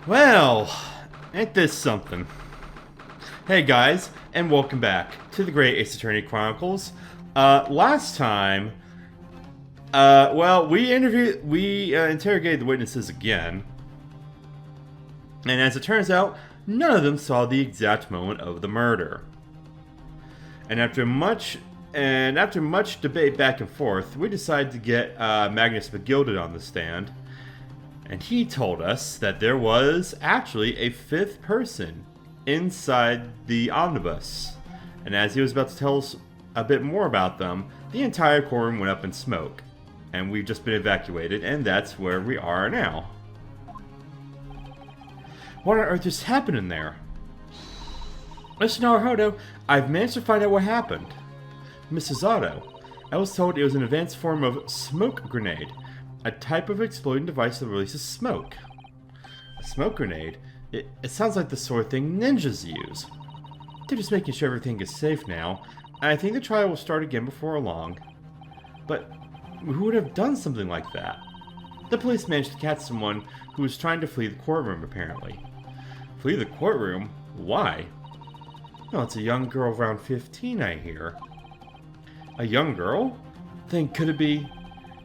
Well, ain't this something? Hey guys, and welcome back to the Great Ace Attorney Chronicles. Last time, we interrogated the witnesses again, and as it turns out, none of them saw the exact moment of the murder. And after much debate back and forth, we decided to get Magnus McGilded on the stand. And he told us that there was actually a fifth person inside the omnibus. And as he was about to tell us a bit more about them, the entire courtroom went up in smoke. And we've just been evacuated, and that's where we are now. What on earth is happening there? Mr. Naruhodo, I've managed to find out what happened. Mrs. Otto, I was told it was an advanced form of smoke grenade. A type of exploding device that releases smoke. A smoke grenade? It sounds like the sort of thing ninjas use. They're just making sure everything is safe now. I think the trial will start again before long. But who would have done something like that? The police managed to catch someone who was trying to flee the courtroom, apparently. Flee the courtroom? Why? Well, it's a young girl around 15, I hear. A young girl? Then could it be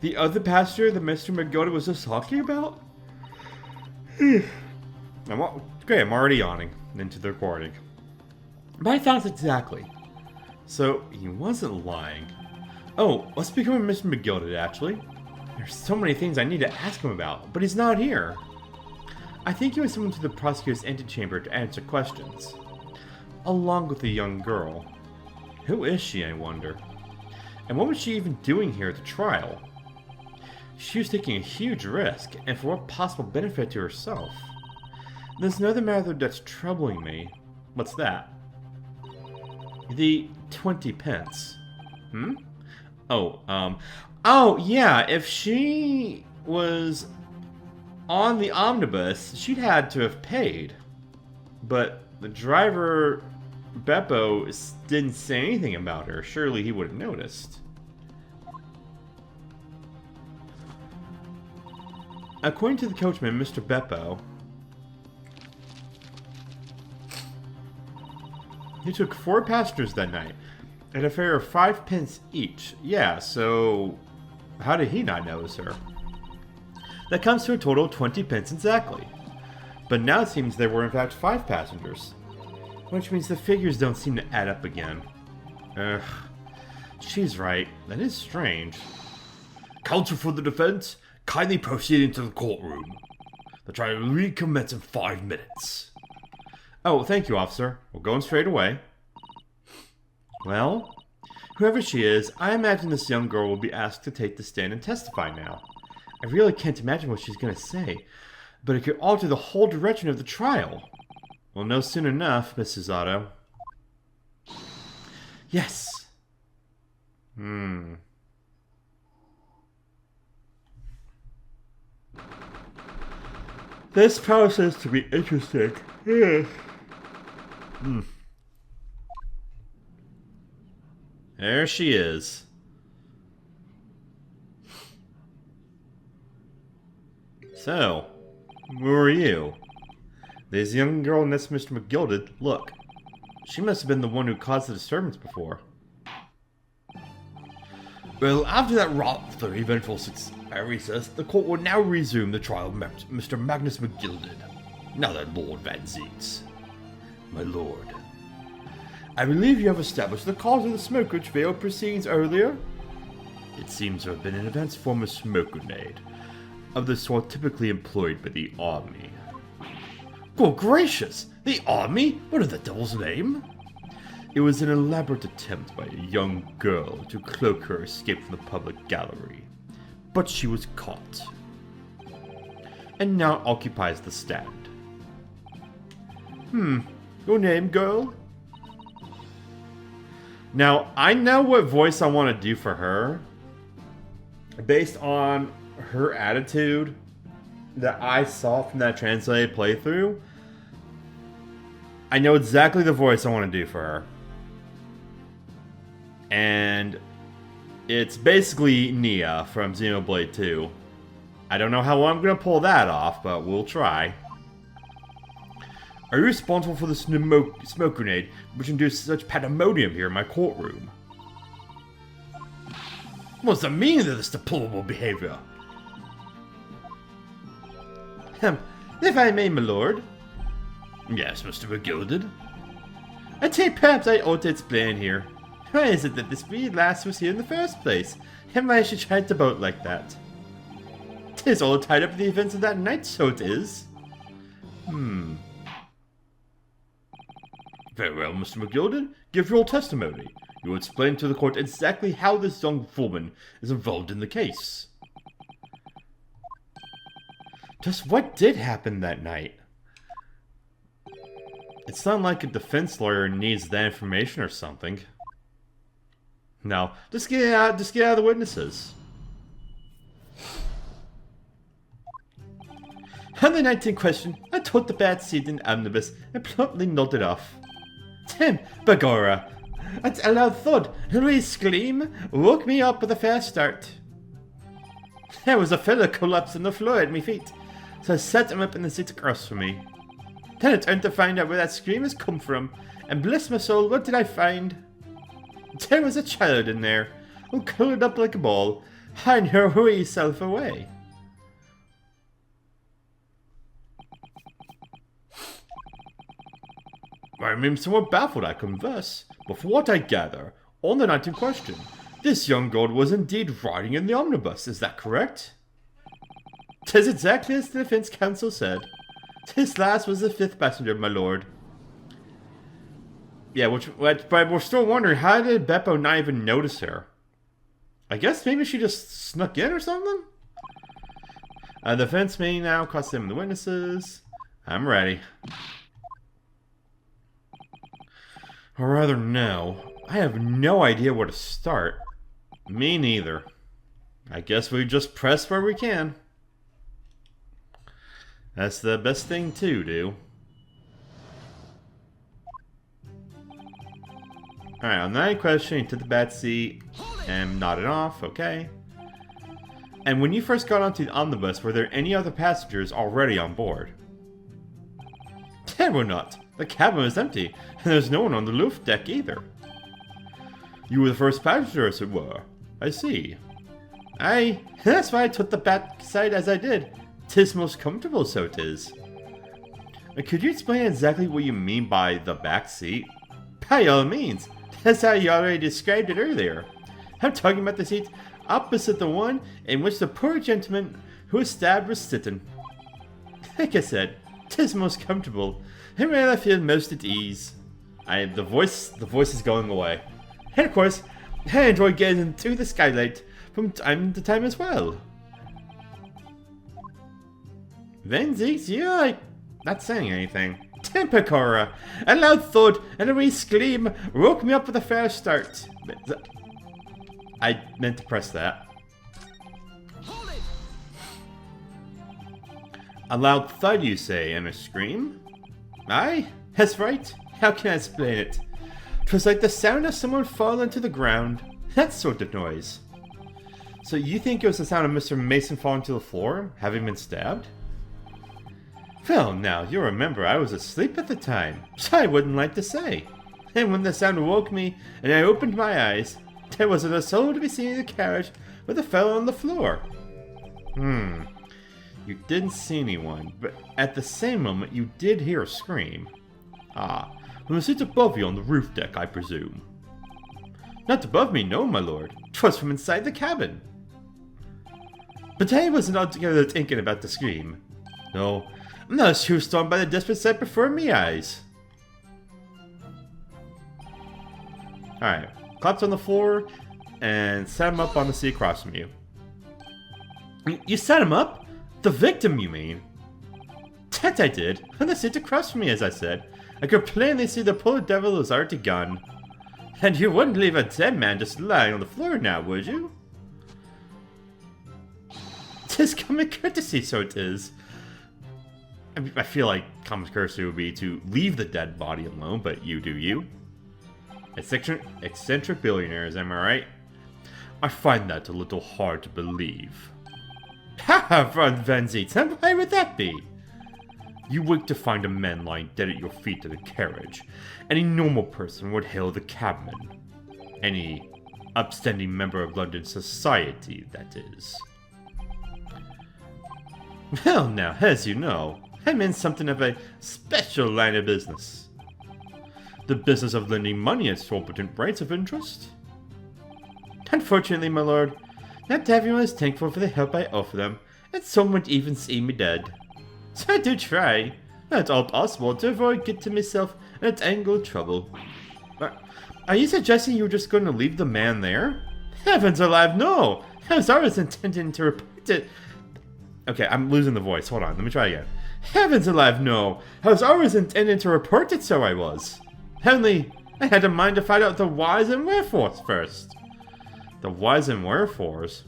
the other passenger that Mr. McGilded was just talking about? I'm already yawning into the recording. My thoughts exactly. So, he wasn't lying. Oh, let's become Mr. McGilded, actually. There's so many things I need to ask him about, but he's not here. I think he was summoned to the prosecutor's antechamber to answer questions. Along with the young girl. Who is she, I wonder? And what was she even doing here at the trial? She was taking a huge risk, and for what possible benefit to herself? There's another matter that's troubling me. What's that? The 20 pence. Oh, yeah, if she was on the omnibus, she'd had to have paid. But the driver, Beppo, didn't say anything about her. Surely he would have noticed. According to the coachman, Mr. Beppo, he took 4 passengers that night at a fare of 5 pence each. Yeah, so how did he not notice her? That comes to a total of 20 pence exactly. But now it seems there were in fact 5 passengers, which means the figures don't seem to add up again. Ugh, she's right. That is strange. Counsel for the defense, kindly proceed into the courtroom. The trial will recommence in 5 minutes. Oh, thank you, officer. We're going straight away. Well, whoever she is, I imagine this young girl will be asked to take the stand and testify now. I really can't imagine what she's going to say, but it could alter the whole direction of the trial. We'll know soon enough, Mrs. Otto. Yes. This promises to be interesting. There she is. So, who are you? This young girl and this Mr. McGilded, look. She must have been the one who caused the disturbance before. Well, after that rather eventful recess, the court will now resume the trial of Mr. Magnus McGilded. Now then, Lord Van Zeets. My lord. I believe you have established the cause of the smoke which failed proceedings earlier? It seems to have been an advanced form of smoke grenade, of the sort typically employed by the army. Good gracious! The army? What is the devil's name? It was an elaborate attempt by a young girl to cloak her escape from the public gallery. But she was caught. And now occupies the stand. Your name, girl? Now, I know what voice I want to do for her. Based on her attitude that I saw from that translated playthrough, I know exactly the voice I want to do for her. And it's basically Nia from Xenoblade 2. I don't know how I'm going to pull that off, but we'll try. Are you responsible for the smoke grenade which induced such pandemonium here in my courtroom? What's the meaning of this deplorable behavior? If I may, my lord. Yes, Mr. McGilded. I think perhaps I ought to explain here. Why is it that this lass was here in the first place, and why she tried to boat like that? 'Tis all tied up with the events of that night, so it is. Very well, Mr. McGilded. Give your testimony. You will explain to the court exactly how this young woman is involved in the case. Just what did happen that night? It sounds like a defense lawyer needs that information or something. No, just get out of the witnesses. On the night in question, I took the bad seat in the omnibus and promptly nodded off. Tim, begorra! A loud thud and a scream woke me up with a fair start. There was a fellow collapsed on the floor at my feet, so I set him up in the seat across from me. Then I turned to find out where that scream has come from, and bless my soul, what did I find? There was a child in there, all curled up like a ball, hiding her wee self away. I remain somewhat baffled, I converse, but from what I gather, on the night in question, this young girl was indeed riding in the omnibus, is that correct? 'Tis exactly as the defense counsel said. This last was the 5th passenger, my lord. Yeah, but we're still wondering, how did Beppo not even notice her? I guess maybe she just snuck in or something? The defense may now cross-examine the witnesses. I'm ready. Or rather, no. I have no idea where to start. Me neither. I guess we just press where we can. That's the best thing to do. Alright, on the night question, you took the back seat and nodded off, okay. And when you first got onto the omnibus, were there any other passengers already on board? There were not. The cabin was empty, and there's no one on the roof deck either. You were the first passenger, as it were. I see. Aye, that's why I took the back side as I did. 'Tis most comfortable, so 'tis. Could you explain exactly what you mean by the back seat? By all means. That's how you already described it earlier. I'm talking about the seat opposite the one in which the poor gentleman who was stabbed was sitting. Like I said, 'tis most comfortable, and where I feel most at ease. The voice is going away. And of course, I enjoy gazing through the skylight from time to time as well. Venzies, you're like not saying anything. Tempacora! A loud thud and a wee scream woke me up with a fair start. I meant to press that. A loud thud, you say, and a scream? Aye, that's right. How can I explain it? 'Twas like the sound of someone falling to the ground. That sort of noise. So you think it was the sound of Mr. Mason falling to the floor, having been stabbed? Well, now, you'll remember I was asleep at the time, so I wouldn't like to say. And when the sound awoke me, and I opened my eyes, there wasn't a soul to be seen in the carriage with the fellow on the floor. You didn't see anyone, but at the same moment you did hear a scream. Ah, from the seat above you on the roof deck, I presume. Not above me, no, my lord. 'Twas from inside the cabin. But I wasn't altogether thinking about the scream. No, I'm not as stormed by the desperate sight before me eyes. Alright, collapse on the floor and set him up on the seat across from you. You set him up? The victim, you mean? That I did, on the seat across from me, as I said. I could plainly see the poor devil was already gone. And you wouldn't leave a dead man just lying on the floor now, would you? 'Tis common courtesy, so it is. I feel like common courtesy would be to leave the dead body alone, but you do you. Eccentric billionaires, am I right? I find that a little hard to believe. Ha ha, Von Venzies, and why would that be? You wake to find a man lying dead at your feet in a carriage. Any normal person would hail the cabman. Any upstanding member of London society, that is. Well now, as you know, I'm in something of a special line of business. The business of lending money at exorbitant rates of interest. Unfortunately, my lord, not everyone is thankful for the help I offer them, and some would even see me dead. So I do try, at all possible, to avoid getting myself in entangled trouble. Are you suggesting you were just going to leave the man there? Heavens alive, no! I was always intending to report it. Okay, I'm losing the voice. Hold on, let me try again. Heavens alive, no! I was always intending to report it, so I was. Only, I had a mind to find out the whys and wherefores first. The whys and wherefores?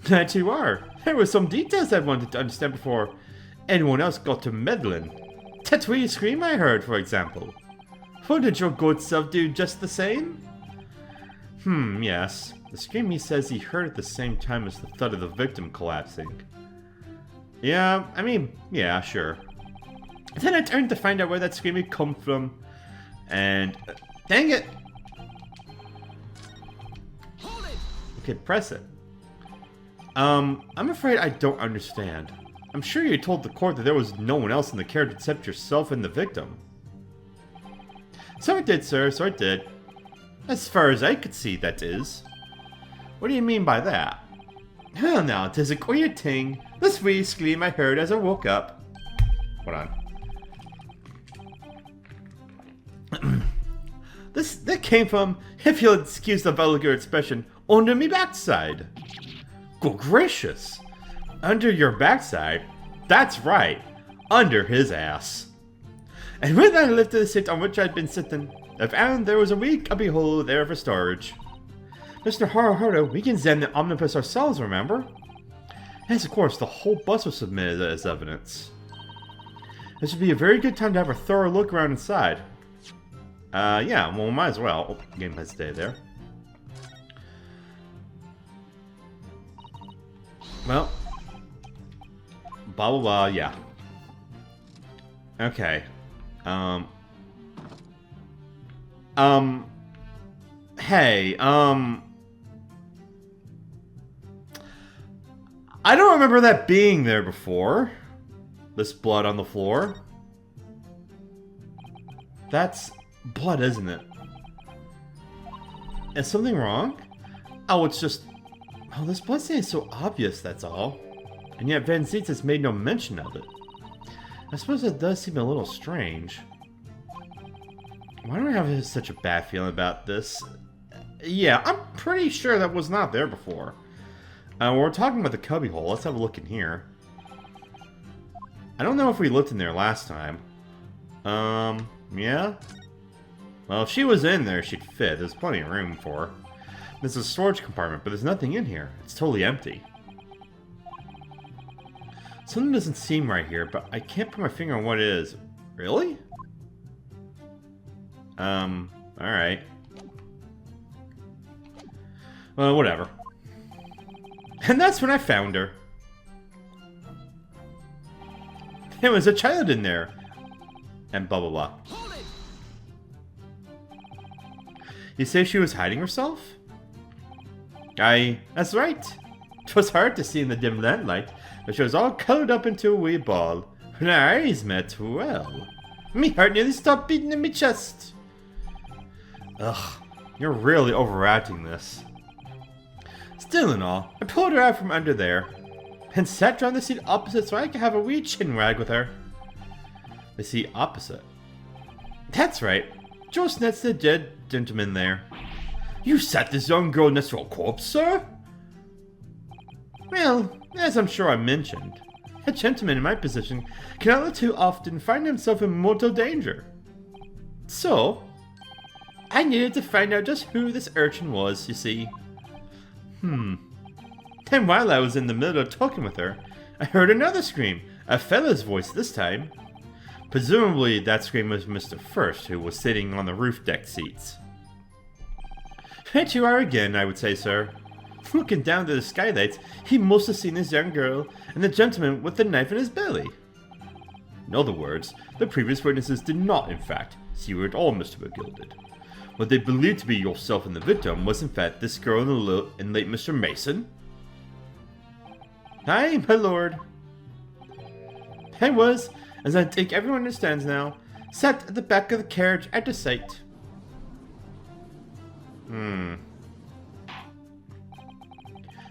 That you are. There were some details I wanted to understand before anyone else got to meddling. That wee scream I heard, for example. Wouldn't your good self do just the same? Yes. The scream he says he heard at the same time as the thud of the victim collapsing. Yeah, I mean, yeah, sure. Then I turned to find out where that scream had come from, and... dang it! Hold it! Okay, press it. I'm afraid I don't understand. I'm sure you told the court that there was no one else in the carriage except yourself and the victim. So I did, sir, so I did. As far as I could see, that is. What do you mean by that? Well now, 'tis a queer thing. This wee scream I heard as I woke up. Hold on. That came from, if you'll excuse the vulgar expression, under me backside. Good gracious! Under your backside? That's right, under his ass. And when I lifted the seat on which I'd been sitting, I found there was a wee cubbyhole there for storage. Mr. Haruhodo, we can examine the omnibus ourselves, remember? Yes, of course, the whole bus was submitted as evidence. This would be a very good time to have a thorough look around inside. Yeah, well, might as well. Oh, game has stayed there. Well. Blah, blah, blah, yeah. Okay. Hey, I don't remember that being there before. This blood on the floor. That's blood, isn't it? Is something wrong? Oh, it's just... oh, this blood stain is so obvious, that's all. And yet Van Zietz has made no mention of it. I suppose it does seem a little strange. Why do I have such a bad feeling about this? Yeah, I'm pretty sure that was not there before. We're talking about the cubbyhole. Let's have a look in here. I don't know if we looked in there last time. Yeah? Well, if she was in there, she'd fit. There's plenty of room for her. There's a storage compartment, but there's nothing in here. It's totally empty. Something doesn't seem right here, but I can't put my finger on what it is. Really? Alright. Well, whatever. And that's when I found her. There was a child in there. And blah blah blah. You say she was hiding herself? That's right. 'Twas hard to see in the dim lamplight, but she was all coloured up into a wee ball. When our eyes met, well, me heart nearly stopped beating in me chest. Ugh, you're really overacting this. Still and all, I pulled her out from under there, and sat down the seat opposite so I could have a wee chin wag with her. The seat opposite? That's right, just next to the dead gentleman there. You sat this young girl next to a corpse, sir? Well, as I'm sure I mentioned, a gentleman in my position cannot too often find himself in mortal danger. So, I needed to find out just who this urchin was, you see. Then while I was in the middle of talking with her, I heard another scream, a fella's voice this time. Presumably that scream was Mr. First, who was sitting on the roof deck seats. Right you are again, I would say, sir. Looking down to the skylights, he must have seen this young girl and the gentleman with the knife in his belly. In other words, the previous witnesses did not, in fact, see you at all, Mr. McGilded. What they believed to be yourself and the victim was, in fact, this girl and late Mr. Mason? Aye, my lord. I was, as I think everyone understands now, sat at the back of the carriage at the sight.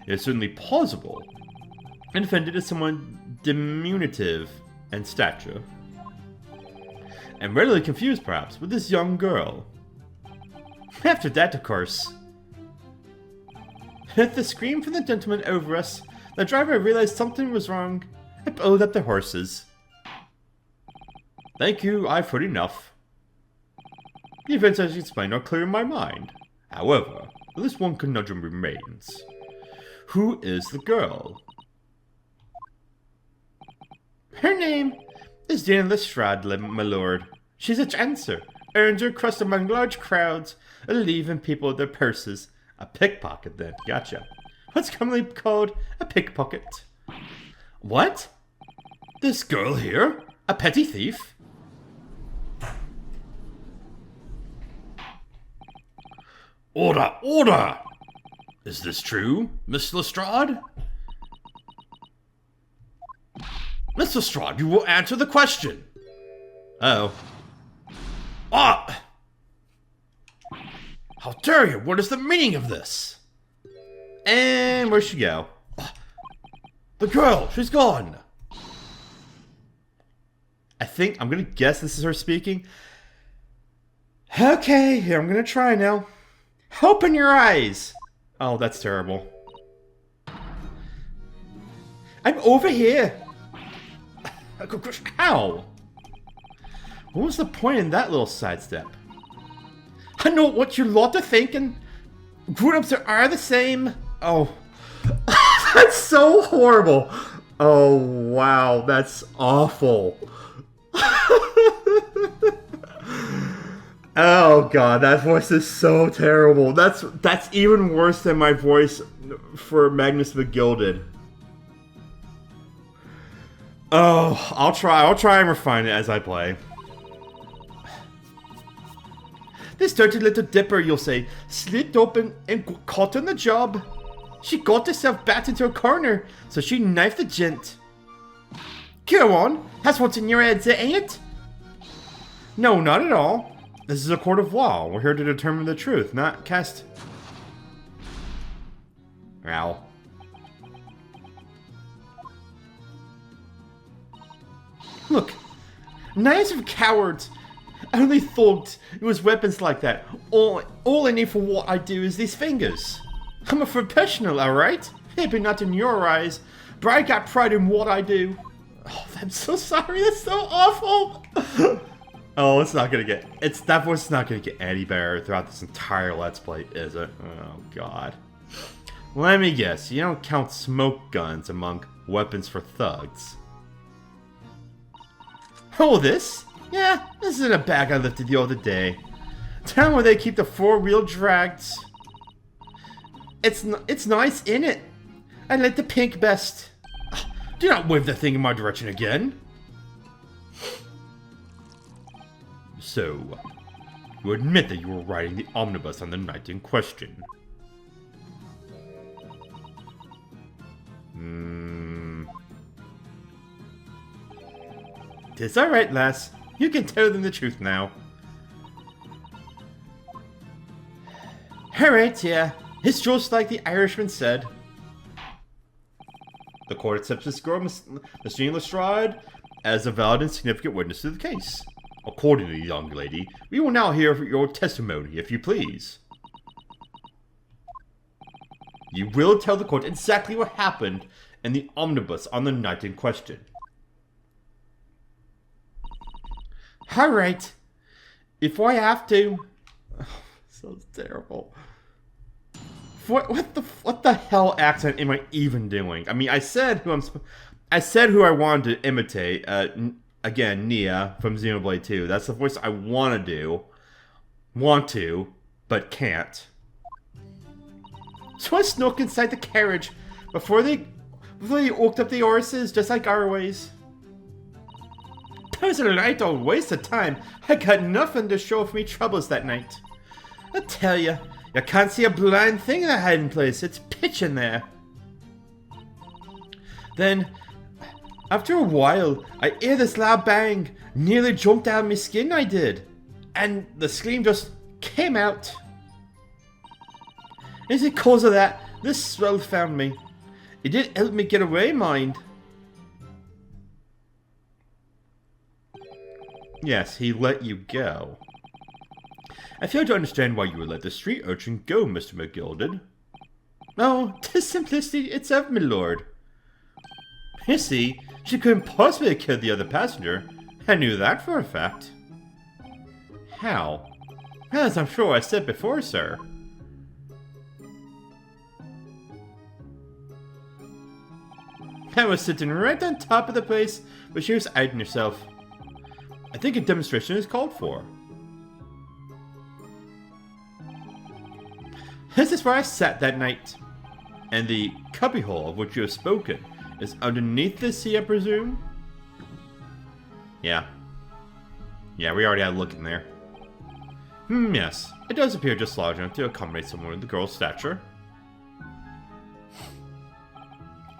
It is certainly plausible. And offended is someone diminutive in stature. And readily confused, perhaps, with this young girl. After that, of course. At the scream from the gentleman over us, the driver realized something was wrong and pulled up the horses. Thank you, I've heard enough. The events as you explained are clear in my mind. However, at least one conundrum remains. Who is the girl? Her name is Jane Lestrade, my lord. She's a chancer, earns her crust among large crowds, leaving people their purses. A pickpocket, then. Gotcha. What's commonly called a pickpocket. What? This girl here? A petty thief? Order! Order! Is this true, Miss Lestrade? Miss Lestrade, you will answer the question. Oh. Ah! How dare you? What is the meaning of this? And where'd she go? The girl! She's gone! I think, I'm gonna guess this is her speaking. Okay, here, I'm gonna try now. Open your eyes! Oh, that's terrible. I'm over here! How? What was the point in that little sidestep? I know what you lot are thinking. Grown-ups are the same. Oh. That's so horrible. Oh, wow. That's awful. Oh, God. That voice is so terrible. That's even worse than my voice for Magnus the Gilded. Oh, I'll try and refine it as I play. This dirty little dipper, you'll say, slipped open and caught on the job. She got herself backed into a corner, so she knifed the gent. Go on, that's what's in your heads, ain't it? No, not at all. This is a court of law. We're here to determine the truth, not cast... Ow. Look, knives are cowards. I only thought it was weapons like that. All I need for what I do is these fingers. I'm a professional, alright? Maybe not in your eyes, but I got pride in what I do. Oh, I'm so sorry, that's so awful! Oh, it's not gonna get... that voice is not gonna get any better throughout this entire Let's Play, is it? Oh, God. Let me guess, you don't count smoke guns among weapons for thugs. Oh, this? Yeah, this is in a bag I lifted the other day. Down where they keep the four-wheel drags. It's nice, innit? I like the pink best. Do not wave the thing in my direction again. So, you admit that you were riding the omnibus on the night in question. It's alright, lass. You can tell them the truth now. Alright, yeah. It's just like the Irishman said. The court accepts this girl, Miss Jane Lestrade, as a valid and significant witness to the case. Accordingly, young lady, we will now hear your testimony, if you please. You will tell the court exactly what happened in the omnibus on the night in question. Alright. If I have to... Oh, so terrible. What the hell accent am I even doing? I mean, I said who I wanted to imitate. Again, Nia from Xenoblade 2. That's the voice I want to do. Want to, but can't. So I snuck inside the carriage before they hooked up the horses, just like our ways. That was a night all waste of time. I got nothing to show for me troubles that night. I tell you can't see a blind thing in that hiding place. It's pitch in there. Then, after a while, I hear this loud bang. Nearly jumped out of my skin, I did. And the scream just came out. Is it cause of that? This swell found me. It did help me get away, mind. Yes, he let you go. I fail to understand why you would let the street urchin go, Mr. McGilded. Oh, 'tis simplicity itself, my lord. You see, she couldn't possibly have killed the other passenger. I knew that for a fact. How? As I'm sure I said before, sir. I was sitting right on top of the place, but she was hiding herself. I think a demonstration is called for. This is where I sat that night. And the cubbyhole of which you have spoken is underneath the sea, I presume? Yeah. Yeah, we already had a look in there. Yes. It does appear just large enough to accommodate someone of the girl's stature.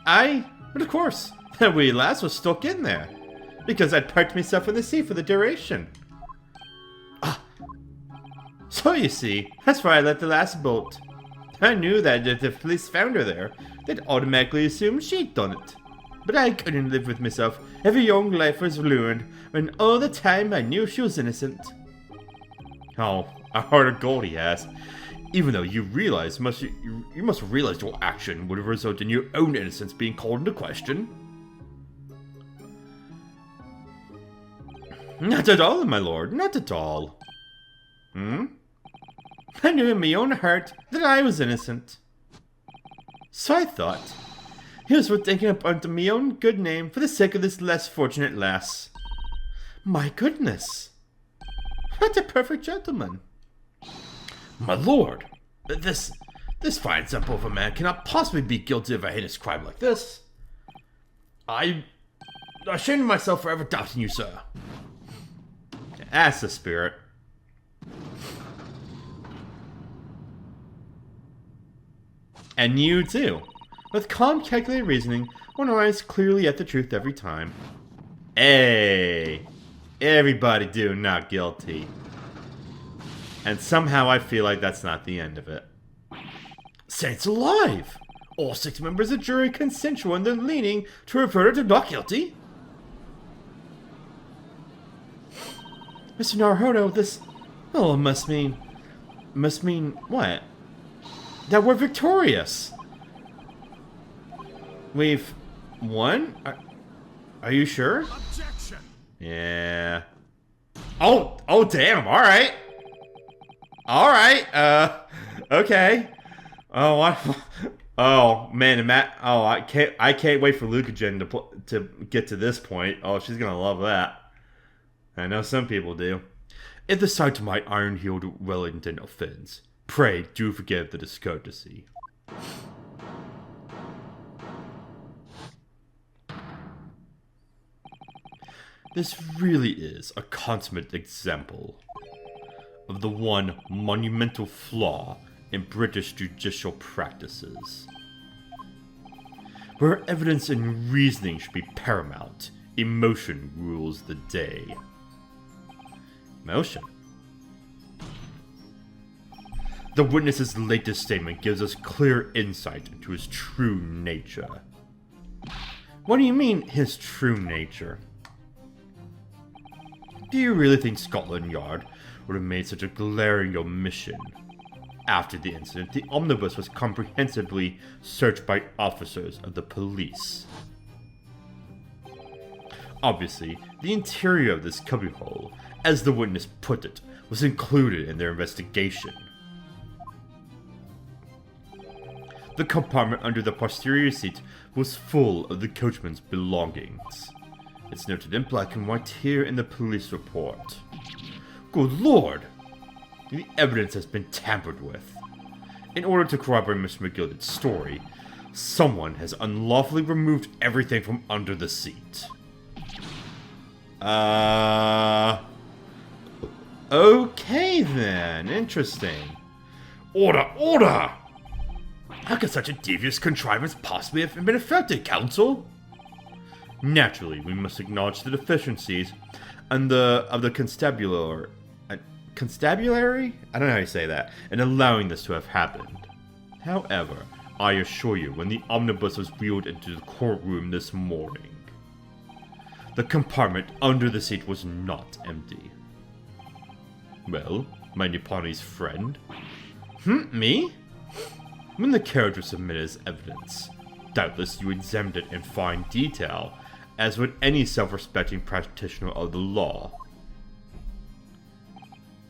But of course, that wee lass was stuck in there. Because I'd parked myself in the sea for the duration. So you see, that's why I let the lass bolt. I knew that if the police found her there, they'd automatically assume she'd done it. But I couldn't live with myself. Every young life was ruined, when all the time I knew she was innocent. Oh, a heart of gold he has. Even though you realize, you must realize your action would have resulted in your own innocence being called into question. Not at all, my lord, not at all. I knew in my own heart that I was innocent. So I thought, here's what taking up onto my own good name for the sake of this less fortunate lass. My goodness. What a perfect gentleman. My lord, this fine simple of a man cannot possibly be guilty of a heinous crime like this. I'm ashamed of myself for ever doubting you, sir. That's the spirit. And you too. With calm, calculated reasoning, one arrives clearly at the truth every time. Hey! Everybody do not guilty. And somehow I feel like that's not the end of it. Saints alive! All 6 members of the jury consensual in their leaning to refer to not guilty? Mr. Naruhodo, this... Oh, it must mean... Must mean what? That we're victorious! We've... won? Are you sure? Objection! Yeah... Oh damn, alright! Alright, okay. Oh, what? Oh, man, Matt... Oh, I can't wait for Lucagen to get to this point. Oh, she's gonna love that. I know some people do. If the sight of my iron-heeled Wellington offends, pray do forgive the discourtesy. This really is a consummate example of the one monumental flaw in British judicial practices. Where evidence and reasoning should be paramount, emotion rules the day. Emotion? The witness's latest statement gives us clear insight into his true nature. What do you mean, his true nature? Do you really think Scotland Yard would have made such a glaring omission? After the incident, the omnibus was comprehensively searched by officers of the police. Obviously, the interior of this cubbyhole, as the witness put it, was included in their investigation. The compartment under the posterior seat was full of the coachman's belongings. It's noted in black and white here in the police report. Good lord! The evidence has been tampered with. In order to corroborate Mr. McGilded's story, someone has unlawfully removed everything from under the seat. Okay then. Interesting. Order! Order! How could such a devious contrivance possibly have been effected, Counsel? Naturally, we must acknowledge the deficiencies of the constabulary. Constabulary? I don't know how you say that. In allowing this to have happened. However, I assure you, when the omnibus was wheeled into the courtroom this morning, the compartment under the seat was not empty. Well, my Nipponi's friend? Me? When the carriage was submitted as evidence, doubtless you examined it in fine detail, as would any self-respecting practitioner of the law.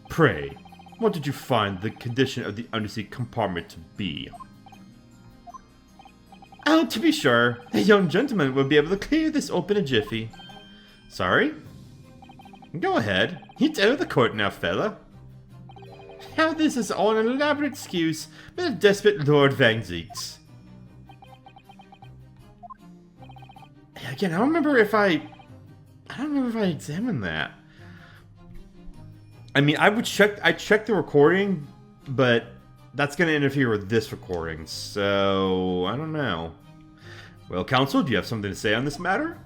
Pray, what did you find the condition of the underseat compartment to be? Oh, to be sure, a young gentleman will be able to clear this up in a jiffy. Sorry? Go ahead. It's out of the court now, fella. How this is all an elaborate excuse by the despot Lord Van Zeeks. Again, I don't remember if I examined that. I mean, I checked the recording, but that's going to interfere with this recording, so I don't know. Well, Counsel, do you have something to say on this matter?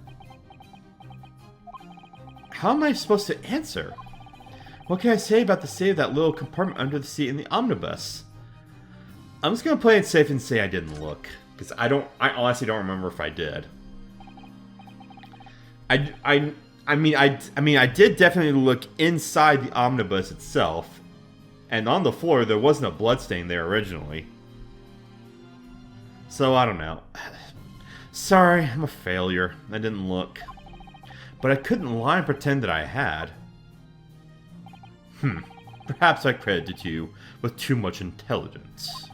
How am I supposed to answer? What can I say about the state of that little compartment under the seat in the omnibus? I'm just going to play it safe and say I didn't look, because I honestly don't remember if I did. I mean, I did definitely look inside the omnibus itself, and on the floor there wasn't a bloodstain there originally. So I don't know. Sorry, I'm a failure. I didn't look, but I couldn't lie and pretend that I had. Perhaps I credited you with too much intelligence.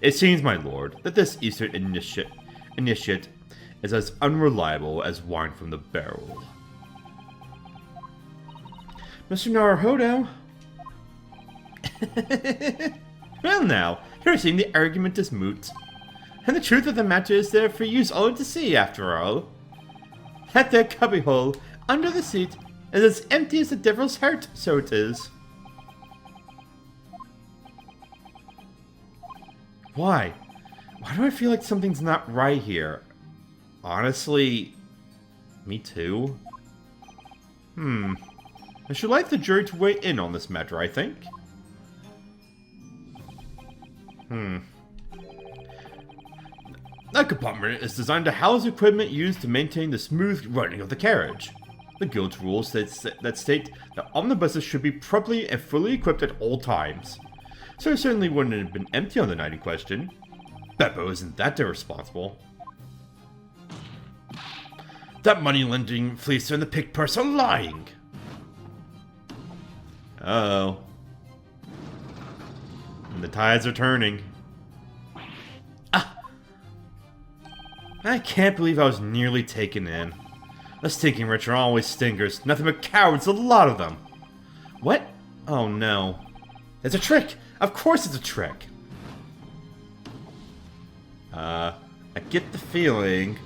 It seems, my lord, that this Eastern initiate is as unreliable as wine from the barrel. Mr. Naruhodo? Well now, here seeing the argument is moot. And the truth of the matter is there for you all to see, after all. That there cubbyhole, under the seat, is as empty as the devil's heart, so it is. Why? Why do I feel like something's not right here? Honestly, me too. I should like the jury to weigh in on this matter, I think. That compartment is designed to house equipment used to maintain the smooth running of the carriage. The Guild's rules that state that omnibuses should be properly and fully equipped at all times. So it certainly wouldn't have been empty on the night in question. Beppo isn't that irresponsible. That money-lending fleecer and the pick purse are lying! Uh-oh. And the tides are turning. I can't believe I was nearly taken in. The stinking rich are always stinkers. Nothing but cowards, a lot of them. What? Oh no. It's a trick! Of course it's a trick! I get the feeling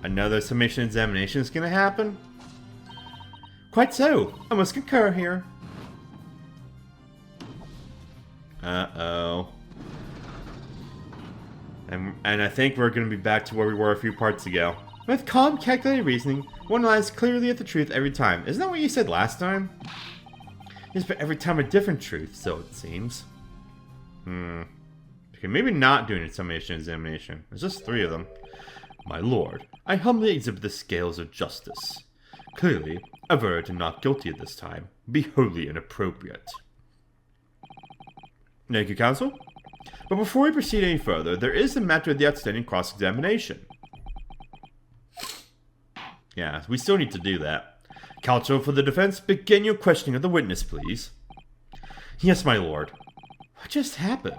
another summation examination is gonna happen. Quite so. I must concur here. Uh-oh. And I think we're going to be back to where we were a few parts ago. With calm, calculated reasoning, one lies clearly at the truth every time. Isn't that what you said last time? Yes, but every time a different truth, so it seems. Okay, maybe not doing a summation examination. There's just 3 of them. My lord, I humbly exhibit the scales of justice. Clearly, a verdict of not guilty at this time would be wholly inappropriate. Thank you, counsel. But before we proceed any further, there is the matter of the outstanding cross-examination. Yeah, we still need to do that. Counsel for the defense, begin your questioning of the witness, please. Yes, my lord. What just happened?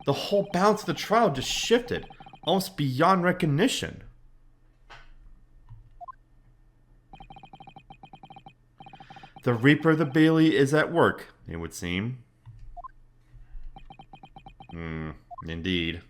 The whole balance of the trial just shifted, almost beyond recognition. The Reaper of the Bailey is at work, it would seem. Indeed.